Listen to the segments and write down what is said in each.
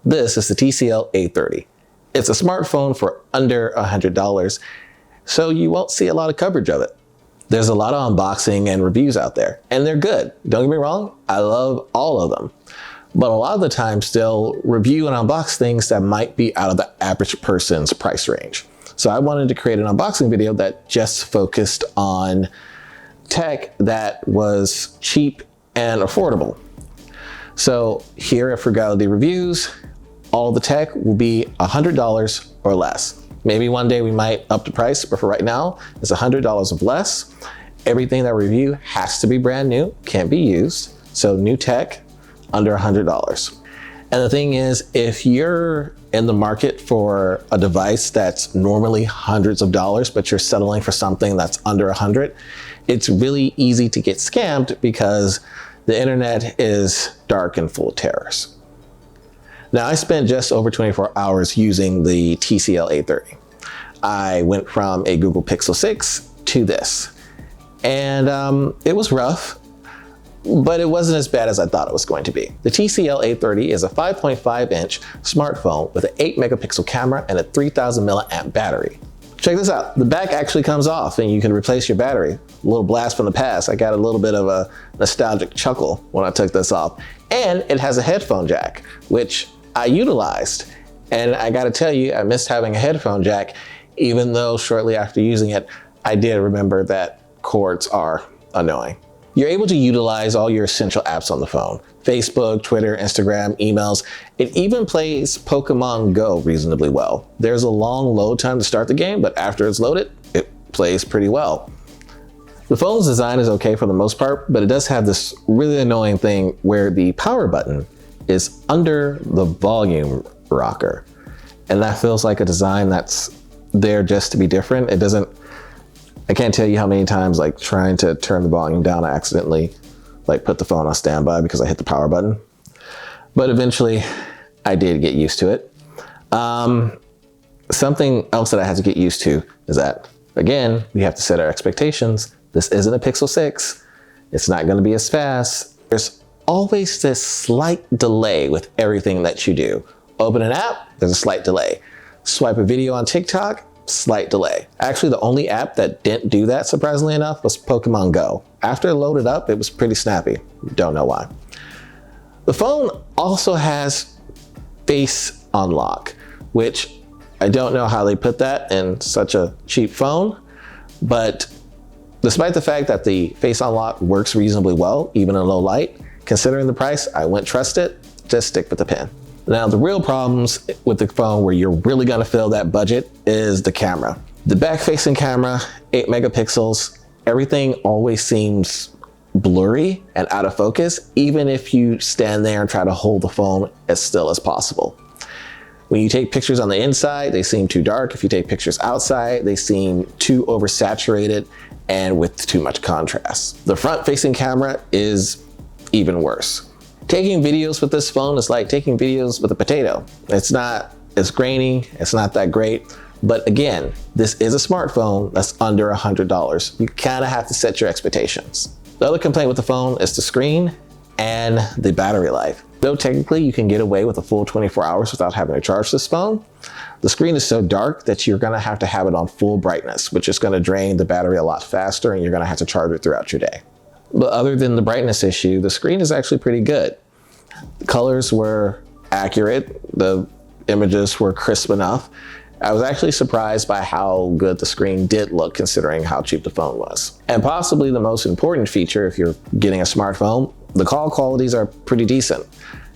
This is the TCL A30. It's a smartphone for under $100, so you won't see a lot of coverage of it. There's a lot of unboxing and reviews out there, and they're good. Don't get me wrong, I love all of them. But a lot of the times they'll review and unbox things that might be out of the average person's price range. So I wanted to create an unboxing video that just focused on tech that was cheap and affordable. So here at Frugality Reviews, all the tech will be $100 or less. Maybe one day we might up the price, but for right now, it's $100 or less. Everything that we review has to be brand new, can't be used. So new tech, under $100. And the thing is, if you're in the market for a device that's normally hundreds of dollars, but you're settling for something that's under 100, it's really easy to get scammed because the internet is dark and full of terrors. Now, I spent just over 24 hours using the TCL A30. I went from a Google Pixel 6 to this. And it was rough, but it wasn't as bad as I thought it was going to be. The TCL A30 is a 5.5-inch smartphone with an 8-megapixel camera and a 3000 milliamp battery. Check this out. The back actually comes off and you can replace your battery. A little blast from the past. I got a little bit of a nostalgic chuckle when I took this off. And it has a headphone jack, which I utilized. And I gotta tell you, I missed having a headphone jack, even though shortly after using it, I did remember that cords are annoying. You're able to utilize all your essential apps on the phone. Facebook, Twitter, Instagram, emails. It even plays Pokemon Go reasonably well. There's a long load time to start the game, but after it's loaded, it plays pretty well. The phone's design is okay for the most part, but it does have this really annoying thing where the power button is under the volume rocker. And that feels like a design that's there just to be different. I can't tell you how many times like trying to turn the volume down, I accidentally like put the phone on standby because I hit the power button. But eventually I did get used to it. Something else that I had to get used to is that, again, we have to set our expectations. This isn't a Pixel 6. It's not going to be as fast. There's always this slight delay with everything that you do. Open an app, there's a slight delay. Swipe a video on TikTok, slight delay. Actually, the only app that didn't do that, surprisingly enough, was Pokemon Go. After it loaded up, it was pretty snappy. Don't know why. The phone also has face unlock, which I don't know how they put that in such a cheap phone, but despite the fact that the face unlock works reasonably well, even in low light, considering the price, I wouldn't trust it. Just stick with the pen. Now, the real problems with the phone where you're really gonna feel that budget is the camera. The back-facing camera, 8 megapixels, everything always seems blurry and out of focus, even if you stand there and try to hold the phone as still as possible. When you take pictures on the inside, they seem too dark. If you take pictures outside, they seem too oversaturated and with too much contrast. The front-facing camera is even worse. Taking videos with this phone is like taking videos with a potato. It's grainy, it's not that great. But again, this is a smartphone that's under $100. You kind of have to set your expectations. The other complaint with the phone is the screen and the battery life. Though technically you can get away with a full 24 hours without having to charge this phone, the screen is so dark that you're gonna have to have it on full brightness, which is gonna drain the battery a lot faster and you're gonna have to charge it throughout your day. But other than the brightness issue, the screen is actually pretty good. The colors were accurate. The images were crisp enough. I was actually surprised by how good the screen did look considering how cheap the phone was. And possibly the most important feature if you're getting a smartphone, the call qualities are pretty decent.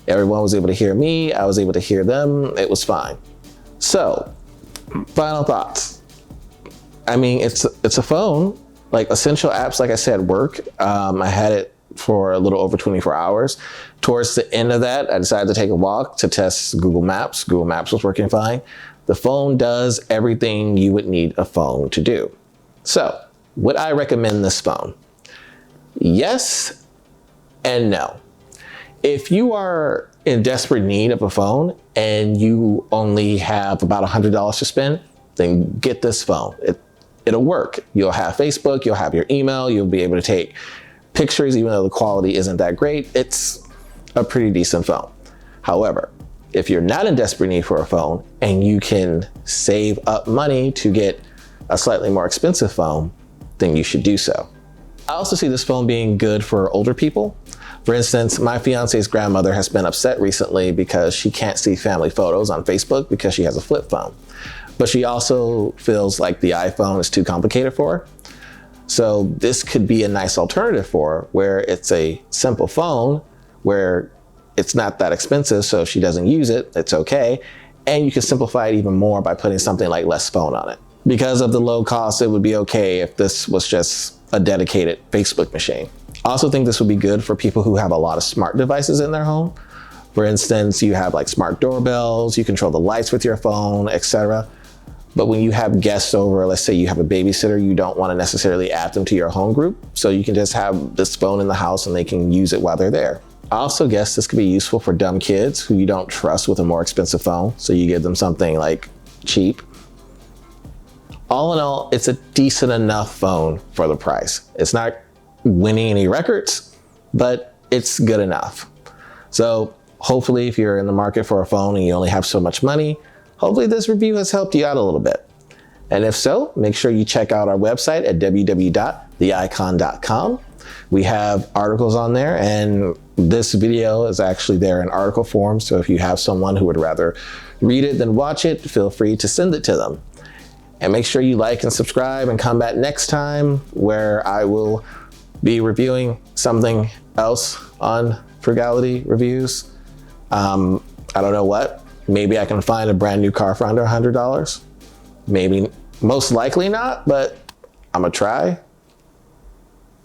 Everyone was able to hear me, I was able to hear them, it was fine. So, final thoughts. I mean, it's a phone. Like essential apps, like I said, work. I had it for a little over 24 hours. Towards the end of that, I decided to take a walk to test Google Maps. Google Maps was working fine. The phone does everything you would need a phone to do. So, would I recommend this phone? Yes and no. If you are in desperate need of a phone and you only have about $100 to spend, then get this phone. It'll work. You'll have Facebook, you'll have your email, you'll be able to take pictures even though the quality isn't that great. It's a pretty decent phone. However, If you're not in desperate need for a phone and you can save up money to get a slightly more expensive phone, then you should do so. I also see this phone being good for older people. For instance, my fiance's grandmother has been upset recently because she can't see family photos on Facebook because she has a flip phone. But she also feels like the iPhone is too complicated for her. So this could be a nice alternative for her, where it's a simple phone, where it's not that expensive, so if she doesn't use it, it's okay. And you can simplify it even more by putting something like less phone on it. Because of the low cost, it would be okay if this was just a dedicated Facebook machine. I also think this would be good for people who have a lot of smart devices in their home. For instance, you have like smart doorbells, you control the lights with your phone, etc. But when you have guests over, let's say you have a babysitter, you don't want to necessarily add them to your home group. So you can just have this phone in the house and they can use it while they're there. I also guess this could be useful for dumb kids who you don't trust with a more expensive phone. So you give them something like cheap. All in all, it's a decent enough phone for the price. It's not winning any records, but it's good enough. So hopefully if you're in the market for a phone and you only have so much money, hopefully this review has helped you out a little bit. And if so, make sure you check out our website at www.theicon.com. We have articles on there, and this video is actually there in article form. So if you have someone who would rather read it than watch it, feel free to send it to them. And make sure you like and subscribe and come back next time where I will be reviewing something else on Frugality reviews. I don't know what. Maybe I can find a brand new car for under $100. Maybe, most likely not, but I'm gonna try.